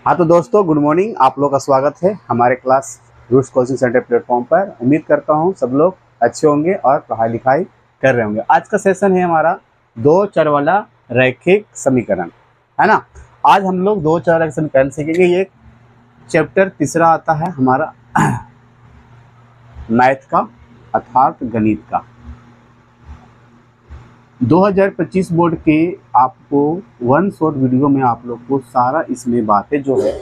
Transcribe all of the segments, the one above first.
हाँ तो दोस्तों, गुड मॉर्निंग। आप लोग का स्वागत है हमारे class roots coaching centre platform पर। उम्मीद करता हूँ सब लोग अच्छे होंगे और पढ़ाई लिखाई कर रहे होंगे। आज का सेशन है हमारा दो चर वाला रैखिक समीकरण, है ना। आज हम लोग दो चर रैखिक समीकरण सीखेंगे। ये चैप्टर तीसरा आता है हमारा मैथ का अर्थात गणित का। 2025 बोर्ड के आपको वन शॉर्ट वीडियो में आप लोग को सारा इसमें बातें जो है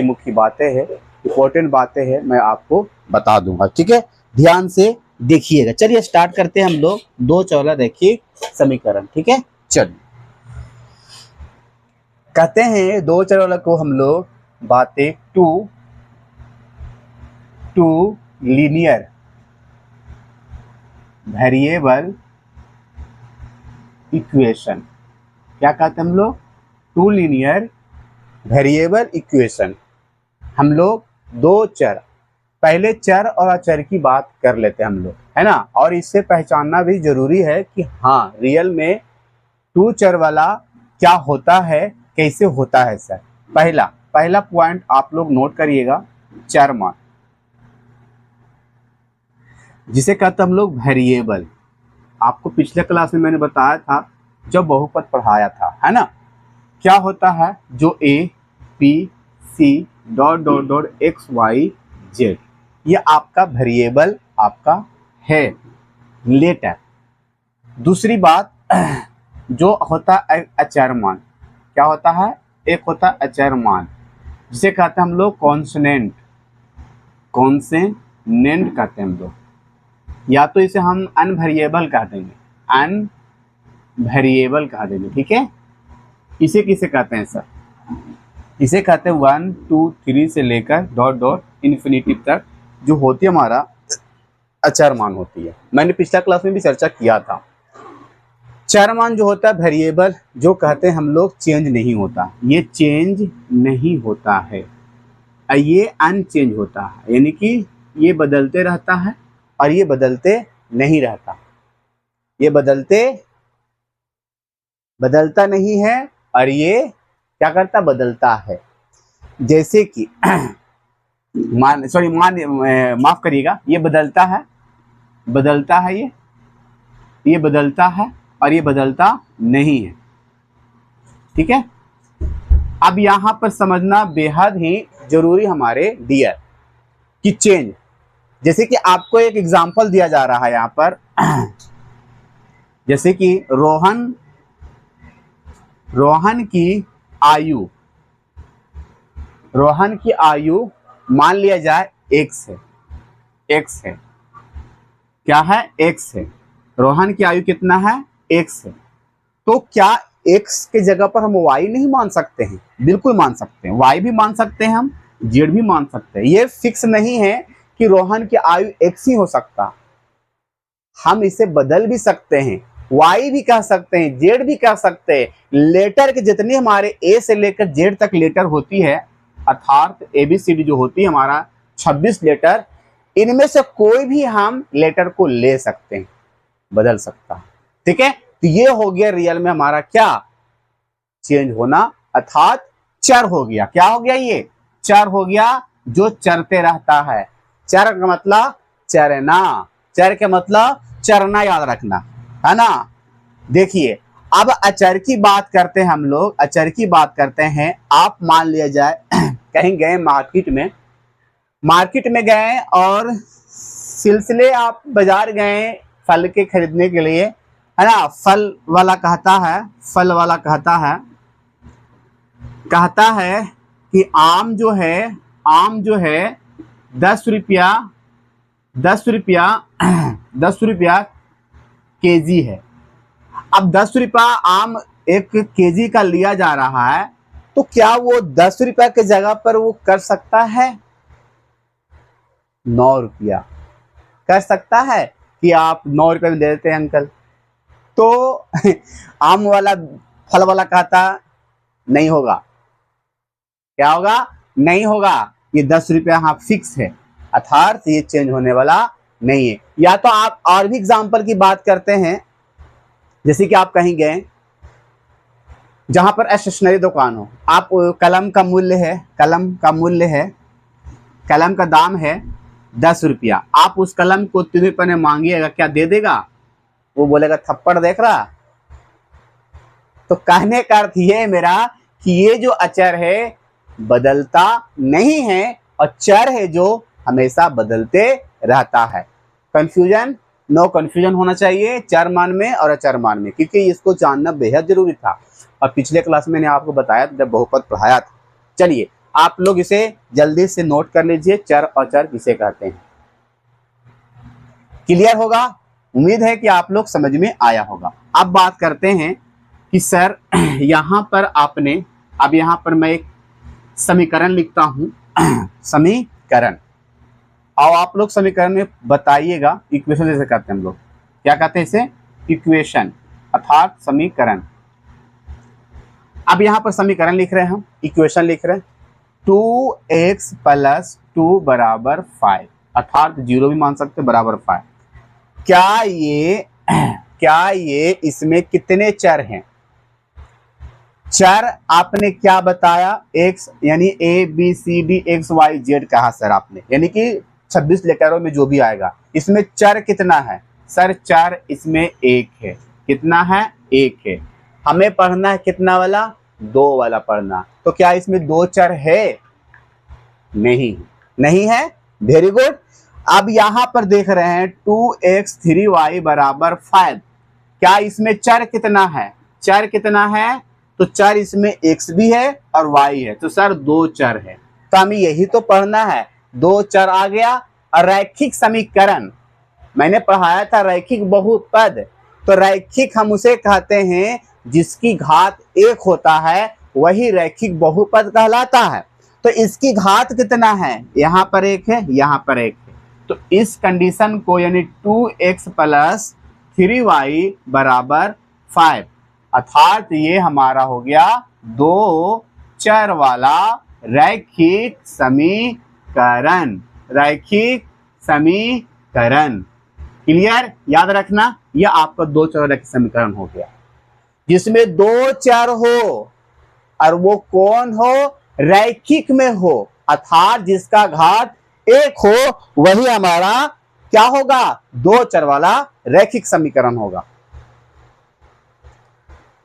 मुख्य बातें हैं, इंपॉर्टेंट बातें हैं, मैं आपको बता दूंगा। ठीक है, ध्यान से देखिएगा। चलिए स्टार्ट करते हैं हम लोग दो चौला रैखिक समीकरण। ठीक है, चलिए कहते हैं दो चौला को हम लोग बातें टू लीनियर वेरिएबल इक्वेशन। क्या कहते हैं हम लोग? Two linear variable equation. हम लोग दो चर, पहले चर और अचर की बात कर लेते हैं हम लोग, है ना। और इससे पहचानना भी जरूरी है कि हाँ रियल में टू चर वाला क्या होता है, कैसे होता है सर। पहला पॉइंट आप लोग नोट करिएगा, चर मान, जिसे कहते हैं हम लोग वेरिएबल। आपको पिछले क्लास में मैंने बताया था जब बहुपद पढ़ाया था, है ना। क्या होता है? जो A B C dot dot dot X Y Z, ये आपका वेरिएबल आपका है लेटर। दूसरी बात जो होता है अचर मान, क्या होता है? एक होता है अचर मान, जिसे कहते हैं हम लोग कॉन्सोनेंट कहते हैं हम लोग, या तो इसे हम अनवेरिएबल कह देंगे, अनवेरिएबल कह देंगे। ठीक है, इसे किसे कहते हैं सर? इसे कहते हैं 1 2 3 से लेकर डॉट डॉट इन्फिनिटी तक जो होती है हमारा अचर मान होती है। मैंने पिछला क्लास में भी चर्चा किया था। चर मान जो होता है वेरिएबल, जो कहते हैं हम लोग चेंज नहीं होता, ये चेंज नहीं होता है, ये अनचेंज होता है, यानी कि ये बदलते रहता है और ये बदलते नहीं रहता। ये बदलता नहीं है और ये क्या करता? बदलता है। जैसे कि माफ करिएगा, ये बदलता है ये बदलता है और ये बदलता नहीं है। ठीक है, अब यहां पर समझना बेहद ही जरूरी हमारे डियर कि चेंज, जैसे कि आपको एक एग्जांपल दिया जा रहा है यहां पर जैसे कि रोहन की आयु मान लिया जाए एक्स है। क्या है? एक्स है। रोहन की आयु कितना है? एक्स है। तो क्या एक्स के जगह पर हम वाई नहीं मान सकते हैं? बिल्कुल मान सकते हैं, वाई भी मान सकते हैं, हम जेड भी मान सकते हैं। ये फिक्स नहीं है कि रोहन की आयु एक्स ही हो सकता, हम इसे बदल भी सकते हैं, वाई भी कह सकते हैं, जेड भी कह सकते हैं। लेटर के जितनी हमारे ए से लेकर जेड तक लेटर होती है, अर्थात एबीसीडी जो होती है हमारा 26 लेटर, इनमें से कोई भी हम लेटर को ले सकते हैं, बदल सकता है। ठीक है, तो ये हो गया रियल में हमारा क्या? चेंज होना, अर्थात चर हो गया। क्या हो गया? ये चर हो गया जो चरते रहता है। चर का मतलब चरना, चर के मतलब चरना, याद रखना, है ना। देखिए अब अचर की बात करते हैं हम लोग, अचर की बात करते हैं। आप मान लिया जाए कहीं गए मार्केट में गए और सिलसिले आप बाजार गए फल के खरीदने के लिए, है ना। फल वाला कहता है कि आम जो है 10 रुपया केजी है। अब 10 रुपया आम एक केजी का लिया जा रहा है, तो क्या वो 10 रुपया के जगह पर वो कर सकता है 9 रुपया? कर सकता है कि आप 9 रुपये में दे देते हैं अंकल? तो आम वाला फल वाला कहता नहीं होगा। क्या होगा? नहीं होगा। ये 10 रुपया हाँ फिक्स है, अर्थात ये चेंज होने वाला नहीं है। या तो आप और भी एग्जाम्पल की बात करते हैं, जैसे कि आप कहीं गए जहां पर स्टेशनरी दुकान हो, आप कलम का मूल्य है, कलम का दाम है 10 रुपया, आप उस कलम को 3 रुपये में मांगिएगा, क्या दे देगा? वो बोलेगा थप्पड़ देख रहा। तो कहने का अर्थ ये मेरा कि ये जो अचर है बदलता नहीं है और चर है जो हमेशा बदलते रहता है। कंफ्यूजन, नो कंफ्यूजन होना चाहिए चर मान में और अचर मान में, क्योंकि इसको जानना बेहद जरूरी था और पिछले क्लास में मैंने आपको बताया था जब बहुपद पढ़ाया था। चलिए आप लोग इसे जल्दी से नोट कर लीजिए, चर और अचर किसे कहते हैं। क्लियर होगा? उम्मीद है कि आप लोग समझ में आया होगा। अब बात करते हैं कि सर यहाँ पर आपने, अब यहाँ पर मैं एक समीकरण लिखता हूँ समीकरण, और आप लोग समीकरण में बताइएगा। इक्वेशन जैसे करते हैं हम लोग, क्या कहते हैं इसे? इक्वेशन अर्थात समीकरण। अब यहाँ पर समीकरण लिख रहे हैं हम, इक्वेशन लिख रहे हैं। 2x + 2 = 5, अर्थात 0 भी मान सकते बराबर 5। क्या ये इसमें कितने चर हैं? चर आपने क्या बताया? x, यानी ABCD XYZ कहा सर आपने, यानी कि 26 लेटरों में जो भी आएगा। इसमें चर कितना है सर? चर इसमें 1 है। कितना है? 1 है। हमें पढ़ना है कितना वाला? 2 वाला पढ़ना। तो क्या इसमें 2 चर है? नहीं है। Very good. अब यहां पर देख रहे हैं 2x 3y = 5। क्या इसमें चर कितना है? चर कितना है? तो चर इसमें x भी है और y है, तो सर 2 चर है। तो हमें यही तो पढ़ना है। 2 चर आ गया। और रैखिक समीकरण मैंने पढ़ाया था, रैखिक बहुपद। तो रैखिक हम उसे कहते हैं जिसकी घात 1 होता है, वही रैखिक बहुपद कहलाता है। तो इसकी घात कितना है? यहाँ पर 1 है, यहाँ पर 1 है। तो इस कंडीशन को, यानी 2x + 3y = 5, अर्थात ये हमारा हो गया 2 चर वाला रैखिक समीकरण। रैखिक समीकरण क्लियर? याद रखना, यह आपका 2 चर रैखिक समीकरण हो गया जिसमें 2 चर हो, और वो कौन हो? रैखिक में हो, अर्थात जिसका घात 1 हो, वही हमारा क्या होगा? 2 चर वाला रैखिक समीकरण होगा।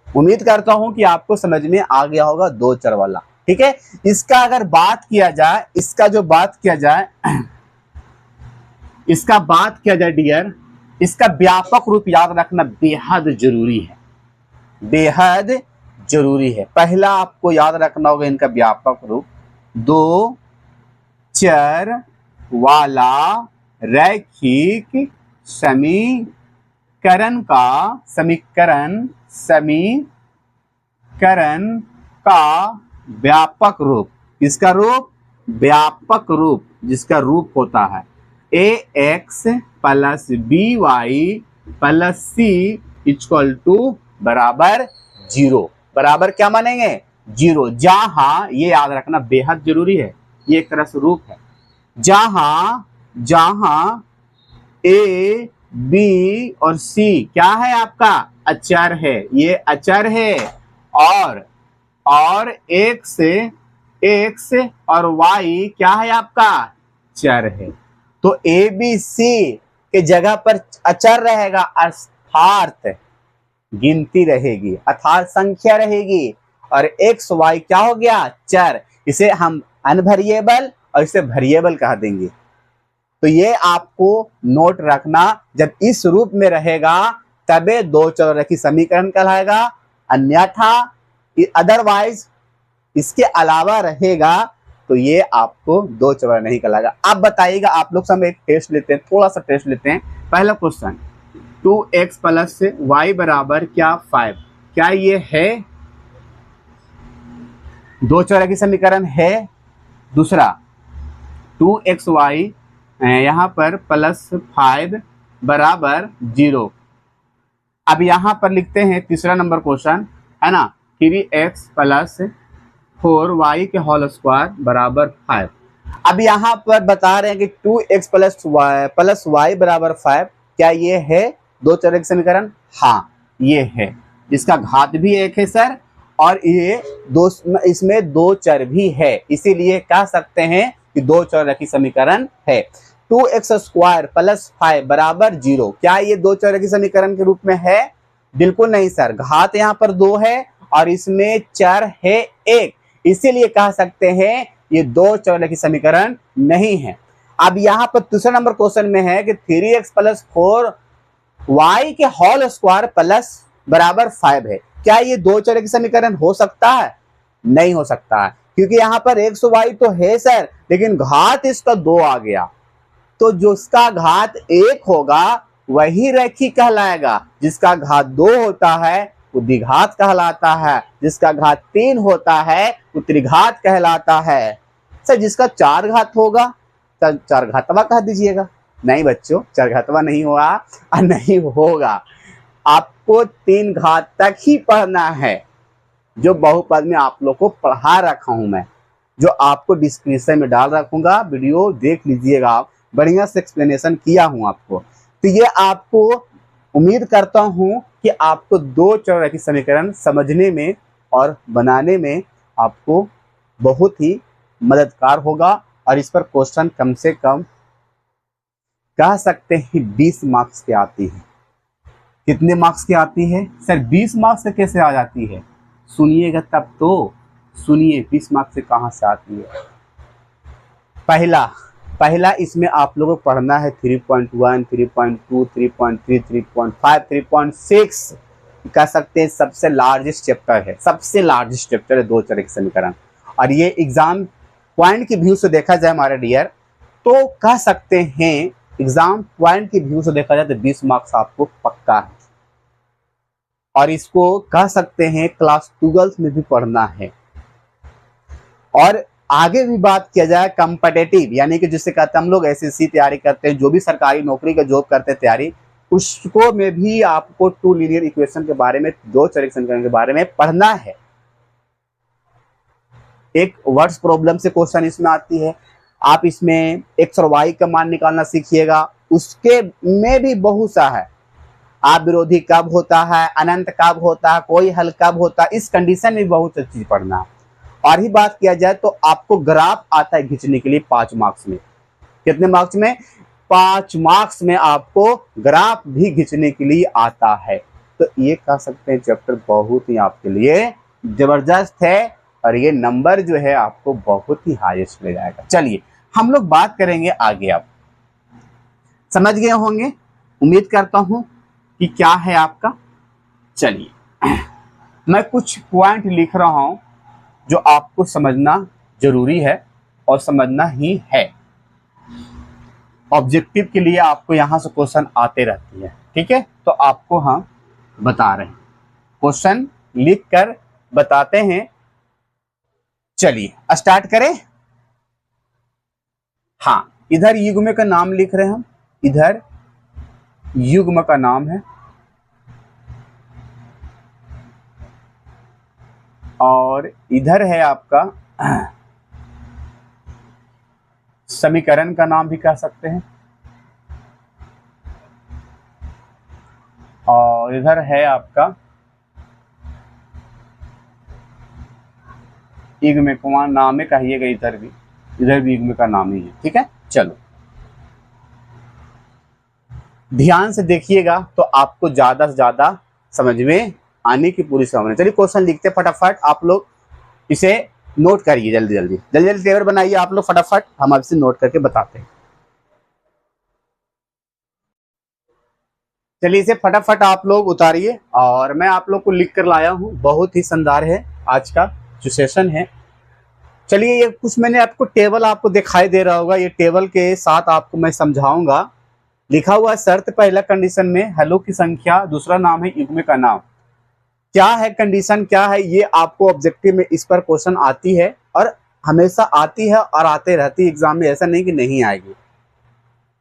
उम्मीद करता हूं कि आपको समझ में आ गया होगा 2 चर वाला। ठीक है। इसका अगर बात किया जाए, इसका बात किया जाए डियर, इसका व्यापक रूप याद रखना बेहद जरूरी है, बेहद जरूरी है। पहला आपको याद रखना होगा इनका व्यापक रूप, 2 चर वाला रैखिक समीकरण का व्यापक रूप। इसका रूप, व्यापक रूप, जिसका रूप होता है ax + by + c = 0। बराबर क्या मानेंगे? 0। जहां, ये याद रखना बेहद जरूरी है, ये एक तरह से रूप है, जहां a, b और c क्या है? आपका अचर है, ये अचर है। और x और y क्या है? आपका चर है। तो a, b, c के जगह पर अचर रहेगा, अर्थात गिनती रहेगी, अर्थात संख्या रहेगी। और x, y क्या हो गया? चर। इसे हम अनवेरिएबल और इसे वेरिएबल कह देंगे। तो ये आपको नोट रखना, जब इस रूप में रहेगा तबे 2 चर रैखिक समीकरण कहलाएगा, अन्यथा अदरवाइज इसके अलावा रहेगा तो ये आपको 2 चर नहीं कहलाएगा। अब बताइएगा, आप लोग सब एक टेस्ट लेते हैं, थोड़ा सा टेस्ट लेते हैं। पहला क्वेश्चन, 2x + y = क्या 5? क्या ये है 2 चर रैखिक समीकरण है? दूसरा 2xy यहाँ पर +5 = 0। अब यहाँ पर लिखते हैं तीसरा नंबर क्वेश्चन, है ना, 3x + 4y² = 5। अब यहाँ पर बता रहे हैं कि 2x + y = 5, क्या ये है 2 चर रैखिक समीकरण? हाँ ये है। इसका घात भी 1 है सर, और ये दो, इसमें दो चर भी है, इसीलिए कह सकते हैं कि दो चौरैखिक समीकरण है। 2x² प्लस 5 बराबर 0, क्या ये दो चौरैखिक समीकरण के रूप में है? बिल्कुल नहीं सर, घात यहाँ पर 2 है और इसमें चर है 1, इसीलिए कह सकते हैं ये दो चौरैखिक समीकरण नहीं है। अब यहाँ पर दूसरा नंबर क्वेश्चन में है कि 3x प्लस 4y के होल स्क्वायर प्लस बराबर 5 है, क्या ये दो चौरैखिक समीकरण हो सकता है? नहीं हो सकता है, क्योंकि यहाँ पर x y तो है सर, लेकिन घात इसका 2 आ गया, तो जिसका घात 1 होगा वही रैखिक कहलाएगा, जिसका घात 2 होता है वो द्विघात कहलाता है, जिसका घात 3 होता है वो त्रिघात कहलाता है। सर जिसका 4 घात होगा तो चरघातवा कह दीजिएगा। नहीं बच्चों, चरघातवा नहीं हुआ और नहीं होगा, आपको 3 घात तक ही पढ़ना है, जो बहुपद में आप लोग को पढ़ा रखा हूं मैं, जो आपको डिस्क्रिप्शन में डाल रखूंगा, वीडियो देख लीजिएगा, आप बढ़िया से एक्सप्लेनेशन किया हूं आपको। तो ये आपको उम्मीद करता हूं कि आपको दो चौरैखिक समीकरण समझने में और बनाने में आपको बहुत ही मददगार होगा, और इस पर क्वेश्चन कम से कम कह सकते हैं 20 मार्क्स की आती है। कितने मार्क्स की आती है सर? 20 मार्क्स से कैसे आ जाती है? सुनिएगा तब तो, सुनिए 20 मार्क्स से कहां से आती है। पहला इसमें आप लोगों को पढ़ना है 3.1, 3.2, 3.3, 3.5, 3.6 कह सकते हैं सबसे लार्जेस्ट चैप्टर है, सबसे लार्जेस्ट चैप्टर है दो चौरैखिक समीकरण। और ये एग्जाम पॉइंट की व्यू से देखा जाए हमारे डियर, तो कह सकते हैं एग्जाम पॉइंट की व्यू से देखा जाए तो 20 मार्क्स आपको पक्का है, और इसको कह सकते हैं क्लास 12 में भी पढ़ना है। और आगे भी बात किया जाए कॉम्पिटिटिव, यानी कि जिससे कहते हैं हम लोग एसएससी तैयारी करते हैं, जो भी सरकारी नौकरी का जॉब करते हैं तैयारी, उसको में भी आपको टू लीनियर इक्वेशन के बारे में, दो चौरैखिक समीकरण के बारे में पढ़ना है। एक वर्ड्स प्रॉब्लम से क्वेश्चन इसमें आती है, आप इसमें एक्स और वाई का मान निकालना सीखिएगा, उसके में भी बहुत सा है, आप विरोधी कब होता है, अनंत कब होता है, कोई हल कब होता है, इस कंडीशन में बहुत सी चीज पढ़ना है। और ही बात किया जाए तो आपको ग्राफ आता है खींचने के लिए 5 मार्क्स में। कितने मार्क्स में? 5 मार्क्स में आपको ग्राफ भी खींचने के लिए आता है। तो ये कह सकते हैं चैप्टर बहुत ही आपके लिए जबरदस्त है, और ये नंबर जो है आपको बहुत ही हाईएस्ट ले जाएगा। चलिए हम लोग बात करेंगे आगे, आप समझ गए होंगे, उम्मीद करता हूं कि क्या है आपका। चलिए मैं कुछ पॉइंट लिख रहा हूं जो आपको समझना जरूरी है और समझना ही है। ऑब्जेक्टिव के लिए आपको यहां से क्वेश्चन आते रहती है, ठीक है, तो आपको हम बता रहे हैं, क्वेश्चन लिख कर बताते हैं। चलिए स्टार्ट करें। हाँ, इधर युग्म का नाम लिख रहे हैं हम, इधर युग्म का नाम है, और इधर है आपका समीकरण का नाम भी कह सकते हैं, और इधर है आपका युग्म का नाम है, कहिएगा इधर भी युग्म का नाम ही है, ठीक है। चलो ध्यान से देखिएगा तो आपको ज्यादा से ज्यादा समझ में आने की पूरी संभावना। चलिए क्वेश्चन लिखते फटाफट, आप लोग इसे नोट करिए, जल्दी जल्दी टेबल बनाइए आप लोग फटाफट, हम आपसे नोट करके बताते हैं। चलिए इसे फटाफट आप लोग उतारिए, और मैं आप लोग को लिख कर लाया हूं, बहुत ही शानदार है आज का जो सेशन है। चलिए ये कुछ मैंने आपको टेबल आपको दिखाई दे रहा होगा, ये टेबल के साथ आपको मैं समझाऊंगा। लिखा हुआ शर्त पहला कंडीशन में हेलो की संख्या, दूसरा नाम है युग्म का नाम। क्या है कंडीशन, क्या है ये आपको ऑब्जेक्टिव में इस पर क्वेश्चन आती है, और हमेशा आती है और आते रहती है एग्जाम में, ऐसा नहीं कि नहीं आएगी,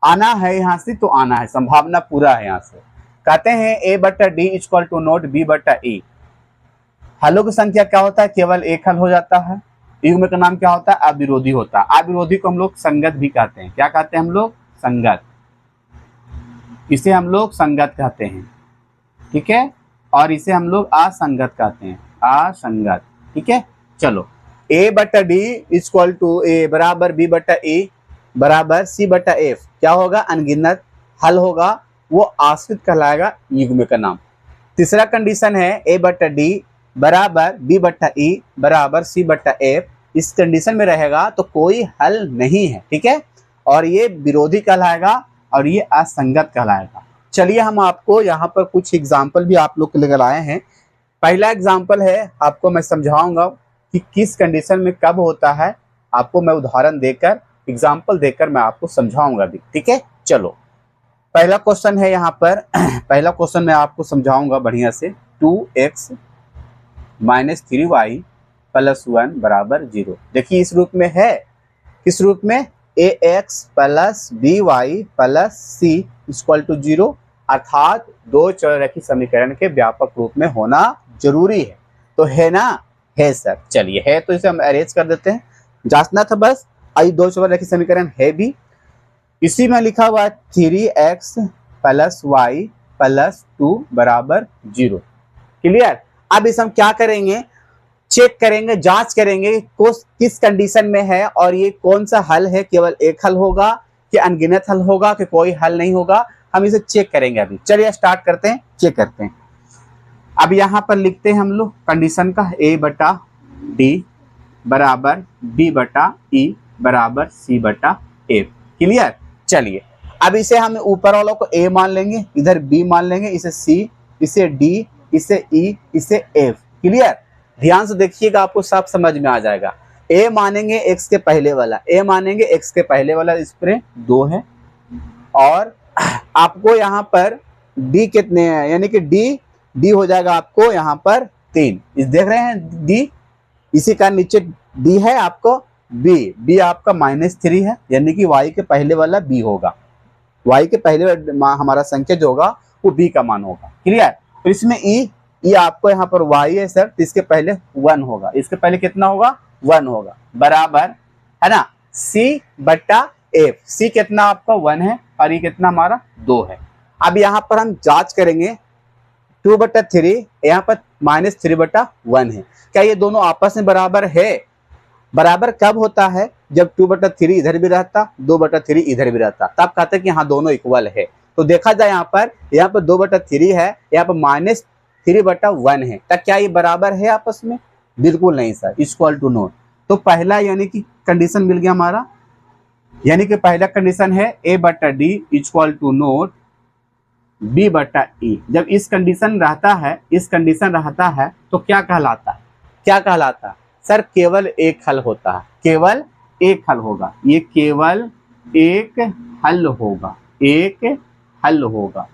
आना है यहाँ से तो आना है, संभावना पूरा है। यहाँ से कहते हैं a/d equal to note b/e। हलों की संख्या क्या होता है? केवल एक हल हो जाता है। युग्म का नाम क्या होता है? अविरोधी होता है। अविरोधी को हम लोग संगत भी कहते हैं। क्या कहते हैं हम लोग? संगत, इसे हम लोग संगत कहते हैं, ठीक है, और इसे हम लोग असंगत कहते हैं। असंगत। ठीक है, चलो a बटा डी इक्वल टू ए बराबर b बटा ई बराबर c बटा f क्या होगा, अनगिनत। हल होगा वो आश्रित कहलाएगा युग्म का नाम। तीसरा कंडीशन है a बटा डी बराबर b बटा ई बराबर c बटा f, इस कंडीशन में रहेगा तो कोई हल नहीं है। ठीक है, और ये विरोधी कहलाएगा और ये असंगत कहलाएगा। चलिए हम आपको यहाँ पर कुछ एग्जाम्पल भी आप लोग के लिए लाए हैं। पहला एग्जाम्पल है, आपको मैं समझाऊंगा कि किस कंडीशन में कब होता है, आपको मैं उदाहरण देकर एग्जाम्पल देकर मैं आपको समझाऊंगा भी। ठीक है, चलो पहला क्वेश्चन है यहाँ पर पहला क्वेश्चन मैं आपको समझाऊंगा बढ़िया से। 2x माइनस 3y प्लस 1 बराबर 0। देखिए इस रूप में है, किस रूप में, ax plus by plus c equal to 0, अर्थात दो चररेखी समीकरण के व्यापक रूप में होना जरूरी है। तो है ना, है सर। चलिए है तो इसे हम अरेंज कर देते हैं, जांचना था बस। आई दो चररेखी समीकरण है भी, इसी में लिखा हुआ 3x प्लस y प्लस 2 बराबर 0। क्लियर। अब इसे हम क्या करेंगे, चेक करेंगे, जांच करेंगे किस कंडीशन में है और ये कौन सा हल है, केवल एक हल होगा कि अनगिनत हल होगा कि कोई हल नहीं होगा, हम इसे चेक करेंगे अभी। चलिए स्टार्ट करते हैं, चेक करते हैं। अब यहाँ पर लिखते हैं हम लोग कंडीशन का, a बटा डी बराबर b बटा ई बराबर c बटा f। क्लियर। चलिए अब इसे हम ऊपर वालों को a मान लेंगे, इधर b मान लेंगे, इसे c, इसे d, इसे e, इसे f। क्लियर। ध्यान से देखिएगा, आपको सब समझ में आ जाएगा। a मानेंगे x के पहले वाला, a मानेंगे x के पहले वाला, इस पर 2 है। और आपको यहाँ पर d कितने हैं, यानी कि d हो जाएगा आपको यहाँ पर 3। इस देख रहे हैं d, इसी का नीचे d है आपको b आपका -3 है, यानी कि y के पहले वाला b होगा। y के पहले हमारा संख्या जो होगा वो b का मान होगा। क्लियर। तो इसमें e आपको यहाँ पर y है सर, तो इसके पहले 1 होगा, इसके पहले कितना होगा, 1 होगा, बराबर है ना c बटा f। c कितना आपका 1 है और ये कितना हमारा 2 है। अब यहाँ पर हम जांच करेंगे, 2 बटा 3 यहाँ पर -3 बटा 1 है, क्या ये दोनों आपस में बराबर है। बराबर कब होता है, जब 2 बटा 3 इधर भी रहता, 2 बटा 3 इधर भी रहता, तब कहते हैं कि हाँ दोनों इक्वल है। तो देखा जाए यहाँ पर 2 बटा 3 है, यहाँ पर -3 बटा 1 है, तब क्या ये बराबर है आपस में, बिल्कुल नहीं सर, इक्वल टू नोट। तो पहला यानी कि कंडीशन मिल गया हमारा, यानी कि पहला कंडीशन है a बटा D equal to not b बटा ई। जब इस कंडीशन रहता है तो क्या कहलाता है, क्या कहलाता है सर, केवल एक हल होता है, केवल एक हल होगा, ये केवल एक हल होगा, एक हल होगा।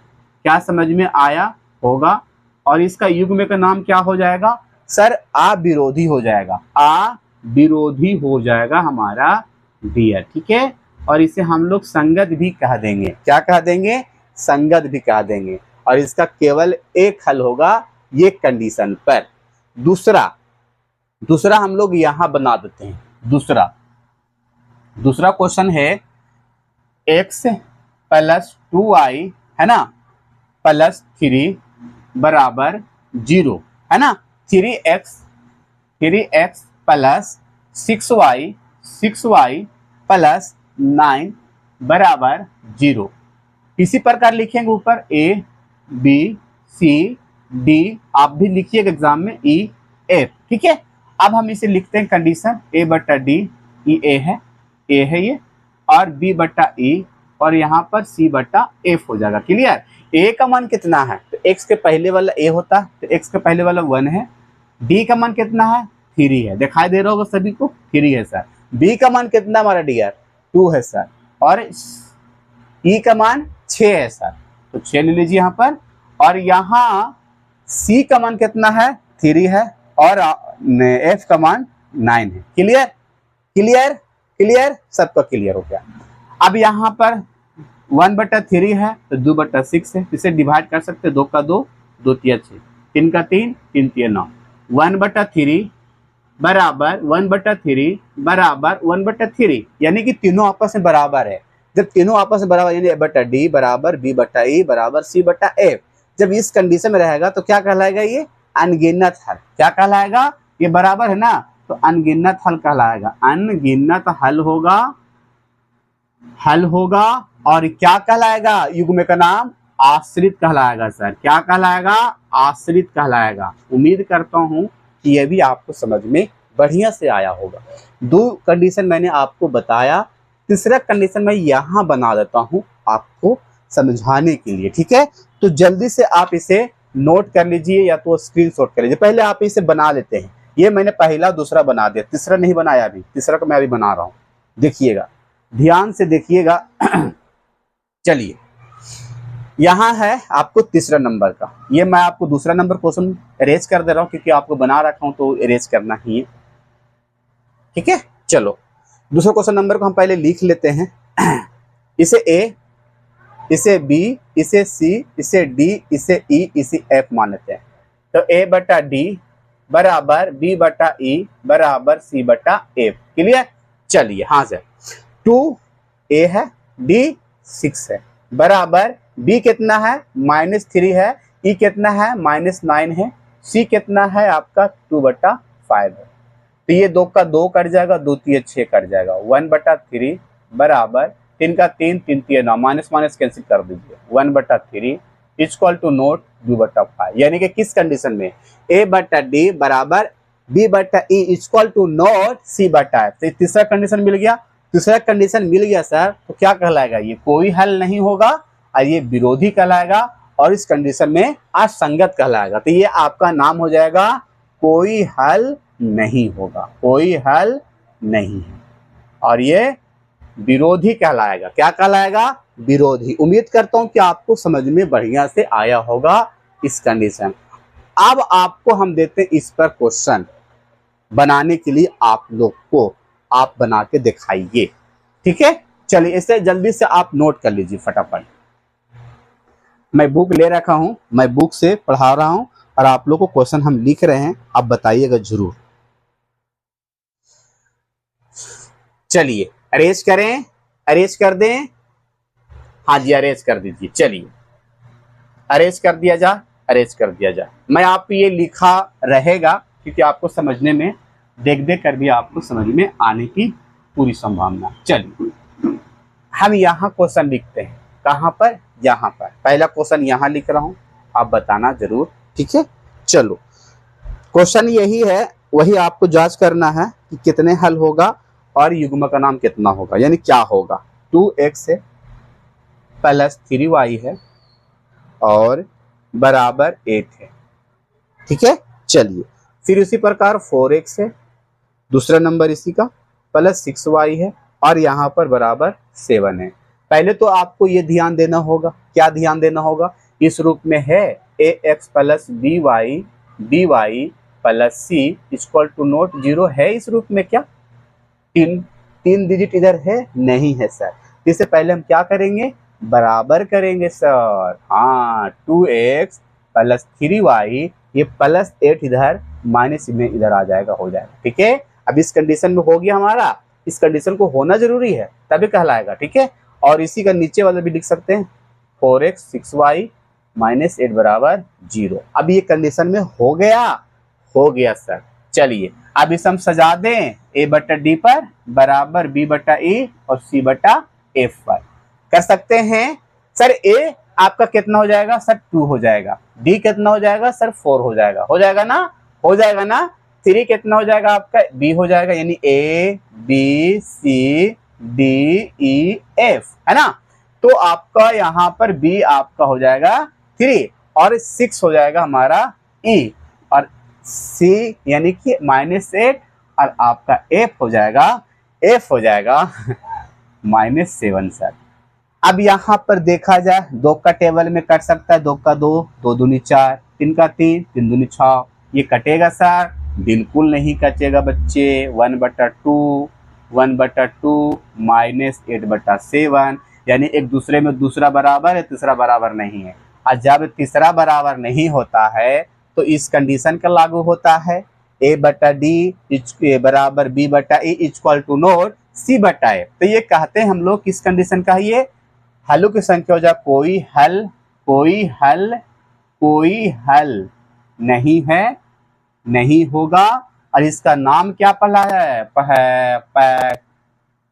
क्या समझ में आया होगा। और इसका युग्म का नाम क्या हो जाएगा सर, अविरोधी हो जाएगा, अविरोधी हो जाएगा हमारा डियर। ठीक है, और इसे हम लोग संगत भी कह देंगे, क्या कह देंगे, संगत भी कह देंगे। और इसका केवल एक हल होगा ये कंडीशन पर। दूसरा हम लोग यहां बना देते हैं। दूसरा क्वेश्चन है x प्लस 2y है ना प्लस 3 बराबर 0 है ना, 3x प्लस 6y प्लस 9 बराबर 0। इसी प्रकार लिखेंगे ऊपर a b c d, आप भी लिखिएगा एग्जाम में e f। ठीक है, अब हम इसे लिखते हैं कंडीशन, a बटा डी, e a है ये, और b बटा e, और यहाँ पर c बटा f हो जाएगा। क्लियर। a का मान कितना है, तो x के पहले वाला a होता है, तो x के पहले वाला 1 है। d का मान कितना है, 3 है, दिखाई दे रहा होगा सभी को, 3 है सर। b का मान कितना हमारा डियर, 2 है सर, और e का मान 6 है सर, तो 6 ले लीजिए यहाँ पर। और यहाँ c का मान कितना है, 3 है, और f का मान 9 है। क्लियर, सबका क्लियर हो गया। अब यहाँ पर 1 बटा 3 है तो 2 बटा 6 है, इसे डिवाइड कर सकते, 2 का 2, 2 तिया 6, 3 का 3, 3 तिया 9, 1 बटा 3 बराबर 1 बटा 3 बराबर 1 बटा 3, यानी कि तीनों आपस में बराबर है। जब तीनों आपस में बराबर, यानी a बटा डी बराबर b बटा ई बराबर c बटा f, जब इस कंडीशन में रहेगा तो क्या कहलाएगा, ये अनगिनत हल। क्या कहलाएगा? ये बराबर है ना, तो अनगिनत हल कहलाएगा। अनगिनत हल होगा, हल होगा। और क्या कहलाएगा? युग्म का नाम आश्रित कहलाएगा सर। क्या कहलाएगा? आश्रित कहलाएगा। उम्मीद करता हूं कि यह भी आपको समझ में बढ़िया से आया होगा। 2 कंडीशन मैंने आपको बताया, तीसरा कंडीशन मैं यहां बना देता हूं आपको समझाने के लिए, ठीक है? तो जल्दी से आप इसे नोट कर लीजिए या तो स्क्रीनशॉट कर लीजिए। पहले आप इसे बना लेते हैं। ये मैंने पहला दूसरा बना दिया, तीसरा नहीं बनाया अभी। तीसरा को मैं अभी बना रहा हूं, देखिएगा, ध्यान से देखिएगा। चलिए, यहां है आपको तीसरा नंबर का। ये मैं आपको दूसरा नंबर क्वेश्चन अरेंज कर दे रहा हूं क्योंकि आपको बना रखा हूं तो अरेंज करना ही है, ठीक है? चलो, दूसरा क्वेश्चन नंबर को हम पहले लिख लेते हैं। इसे ए, इसे बी, इसे सी, इसे डी, इसे ई, इसे एफ मान लेते हैं। तो ए बटा डी बराबर बी बटा ई बराबर सी बटा एफ। क्लियर? चलिए, हाँ सर, 2 ए है, डी 6 है, बराबर बी कितना है? -3 है, ई कितना है? -9 है, सी कितना है आपका? 2/5 है। तो ये 2 का 2 कट जाएगा, 2 3 6 कट जाएगा। 1/3 बराबर 3 का 3, 3 3 9, माइनस माइनस कैंसिल कर दीजिए। 1/3 इक्वल टू नोट 2/5। यानी कि किस कंडीशन में? ए बटा डी बराबर बी बटा ई इक्वल टू नोट सी बटा एफ। तो तीसरा कंडीशन मिल गया। तीसरा कंडीशन मिल गया सर, तो क्या कहलाएगा? ये कोई हल नहीं होगा और ये विरोधी कहलाएगा, और इस कंडीशन में असंगत कहलाएगा। तो ये आपका नाम हो जाएगा कोई हल नहीं होगा, कोई हल नहीं है, और ये विरोधी कहलाएगा। क्या कहलाएगा? विरोधी। उम्मीद करता हूं कि आपको समझ में बढ़िया से आया होगा इस कंडीशन। अब आपको हम देते हैं इस पर क्वेश्चन बनाने के लिए, आप लोग को आप बना के दिखाइए, ठीक है? चलिए, इसे जल्दी से आप नोट कर लीजिए फटाफट। मैं बुक ले रखा हूं, मैं बुक से पढ़ा रहा हूं और आप लोग को क्वेश्चन हम लिख रहे हैं, आप बताइएगा जरूर। चलिए, अरेंज करें, अरेंज कर दें। हाँ जी, अरेंज कर दीजिए। चलिए, अरेंज कर दिया जा, अरेंज कर दिया जा। मैं आप ये लिखा रहेगा क्योंकि आपको समझने में, देख देख कर भी आपको समझ में आने की पूरी संभावना। चलिए, हम यहाँ क्वेश्चन लिखते हैं। कहाँ पर? यहाँ पर। पहला क्वेश्चन यहाँ लिख रहा हूँ, आप बताना जरूर, ठीक है? चलो, क्वेश्चन यही है, वही आपको जांच करना है कि कितने हल होगा और युग्म का नाम कितना होगा, यानी क्या होगा। 2x है प्लस 3y है और बराबर 8 है, ठीक है? चलिए, फिर इसी प्रकार 4x है, दूसरा नंबर इसी का, प्लस 6y है और यहाँ पर बराबर 7 है। पहले तो आपको ये ध्यान देना होगा, क्या ध्यान देना होगा? इस रूप में है ax plus by dy plus c equal to not 0 है इस रूप में। क्या 3 डिजिट इधर है? नहीं है सर। इससे पहले हम क्या करेंगे? बराबर करेंगे सर। हाँ, 2x प्लस 3y, ये प्लस 8 इधर, माइनस में इधर आ जाएगा, हो जाएगा, ठीक है? अब इस कंडीशन में हो गया हमारा, इस कंडीशन को होना जरूरी है तभी कहलाएगा, ठीक है? और इसी का नीचे वाला भी लिख सकते हैं, 4x 6y माइनस 8 बराबर 0। अब ये कंडीशन में हो गया सर। चलिए, अब इसे हम सजा दें a बटा डी पर बराबर b बटा e और c बटा f पर। कर सकते हैं सर। a आपका कितना हो जाएगा सर? 2 हो जाएगा। d कितना हो जाएगा सर? 4 हो जाएगा। हो जाएगा ना? हो जाएगा ना? 3 कितना हो जाएगा आपका? b हो जाएगा, यानी a b c d e f, है ना? तो आपका यहाँ पर b आपका हो जाएगा 3 और 6 हो जाएगा हमारा e और c यानी कि -8 और आपका f हो जाएगा -7 सर। अब यहाँ पर देखा जाए, 2 का टेबल में कट सकता है, 2 का 2, 2 दूनी 4, 3 का 3, 3 दूनी 6। ये कटेगा सर? बिल्कुल नहीं कटेगा बच्चे। 1/2 -8/7, यानी एक दूसरे में दूसरा बराबर है, तीसरा बराबर नहीं है। और जब तीसरा बराबर नहीं होता है तो इस कंडीशन का लागू होता है, a बटा डी बराबर b बटा e equal to not c बटा f। तो ये कहते हैं हम लोग किस कंडीशन का है? ये हलों की संख्या हो जाए कोई हल नहीं है, नहीं होगा, और इसका नाम क्या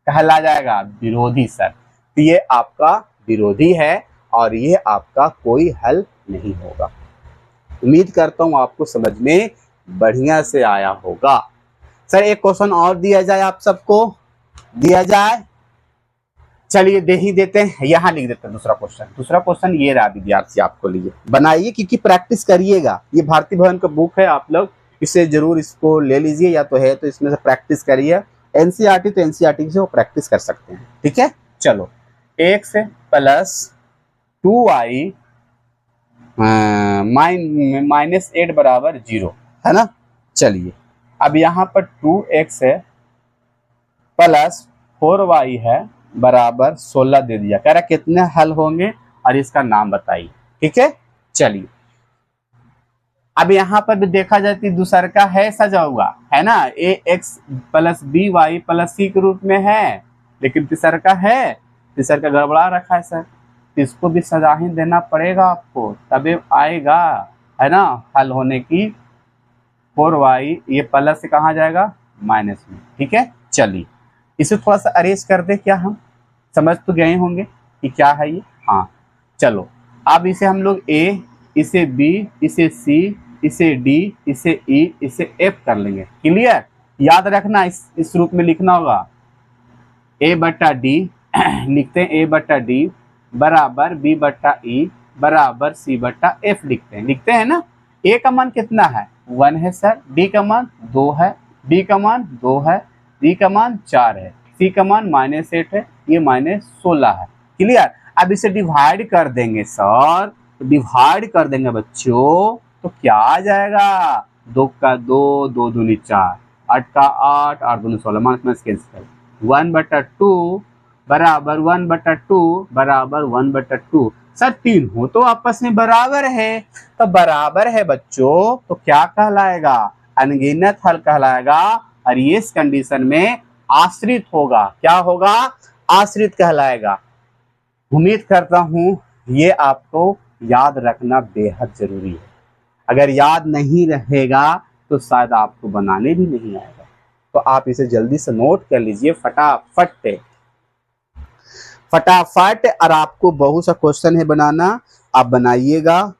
कहला जाएगा? विरोधी सर। तो ये आपका विरोधी है और ये आपका कोई हल नहीं होगा। उम्मीद करता हूं आपको समझ में बढ़िया से आया होगा। सर एक क्वेश्चन और दिया जाए, आप सबको दिया जाए। चलिए दे ही देते हैं, यहां लिख देते हैं दूसरा क्वेश्चन। दूसरा क्वेश्चन ये रहा विद्यार्थी, आपको लिए बनाइए क्योंकि प्रैक्टिस करिएगा। ये भारती भवन का बुक है, आप लोग इसे जरूर इसको ले लीजिए, या तो है तो इसमें से प्रैक्टिस करिए। एनसीईआरटी तो एनसीईआरटी से वो प्रैक्टिस कर सकते हैं, ठीक है। चलो x प्लस 2y -8 बराबर 0 है ना। चलिए अब यहाँ पर 2x है प्लस 4y है बराबर 16 दे दिया। कह रहा कितने हल होंगे और इसका नाम बताइए, ठीक है। चलिए अब यहाँ पर भी देखा जाए तो दूसरा का है सजा हुआ है ना, ax plus by plus c के रूप में है, लेकिन तीसरा का है, तीसरा का गड़बड़ा रखा है सर, इसको भी सजा ही देना पड़ेगा आपको, तभी आएगा है ना हल होने की। 4y ये प्लस से कहाँ जाएगा? माइनस में, ठीक है। चलिए इसे थोड़ा सा अरेंज कर दे, क्या हम समझ तो गए होंगे कि क्या है ये। हाँ चलो अब इसे हम लोग a, इसे b, इसे c, इसे d, इसे e, इसे f कर लेंगे। क्लियर? याद रखना इस रूप में लिखना होगा। a बट्टा d लिखते हैं, a बट्टा d बराबर b बट्टा e बराबर c बट्टा f लिखते हैं ना। a का मान कितना है? 1 है सर, d का मान 2 है, b का मान 2 है, d का मान 4 है, c का मान -8 है, ये -16 है। क्लियर? अब इसे डिवाइड कर देंगे सर, तो डिवाइड कर देंगे बच्चों तो क्या आ जाएगा? 2 का 2, 2 दूनी 4, 8 का 8, 8 दूनी 16, माइनस कैंसिल। 1/2 बराबर 1/2 बराबर 1/2। सर 3 हो तो आपस में बराबर है, तो बराबर है बच्चों तो क्या कहलाएगा? अनगिनत हल कहलाएगा, और ये इस कंडीशन में आश्रित होगा। क्या होगा? आश्रित कहलाएगा। उम्मीद करता हूं ये आपको याद रखना बेहद जरूरी है। अगर याद नहीं रहेगा तो शायद आपको बनाने भी नहीं आएगा। तो आप इसे जल्दी से नोट कर लीजिए फटाफट। और आपको बहुत सा क्वेश्चन है बनाना, आप बनाइएगा,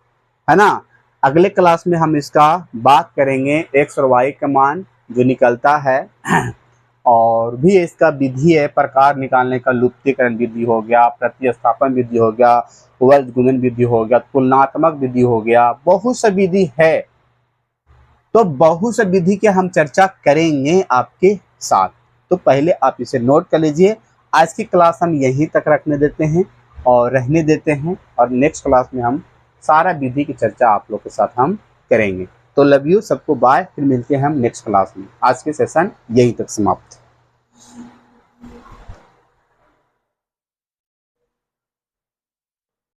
है ना। अगले क्लास में हम इसका बात करेंगे x और y का मान जो निकलता है, और भी इसका विधि है, प्रकार निकालने का, लुप्तीकरण विधि हो गया, प्रतिस्थापन विधि हो गया, वर्ग गुणन विधि हो गया, तुलनात्मक विधि हो गया, बहुत सा विधि है। तो बहुत सा विधि की हम चर्चा करेंगे आपके साथ। तो पहले आप इसे नोट कर लीजिए। आज की क्लास हम यहीं तक रहने देते हैं, और नेक्स्ट क्लास में हम सारा विधि की चर्चा आप लोग के साथ हम करेंगे। तो लव यू सबको, बाय। फिर मिलते हैं हम नेक्स्ट क्लास में। आज के सेशन यहीं तक समाप्त।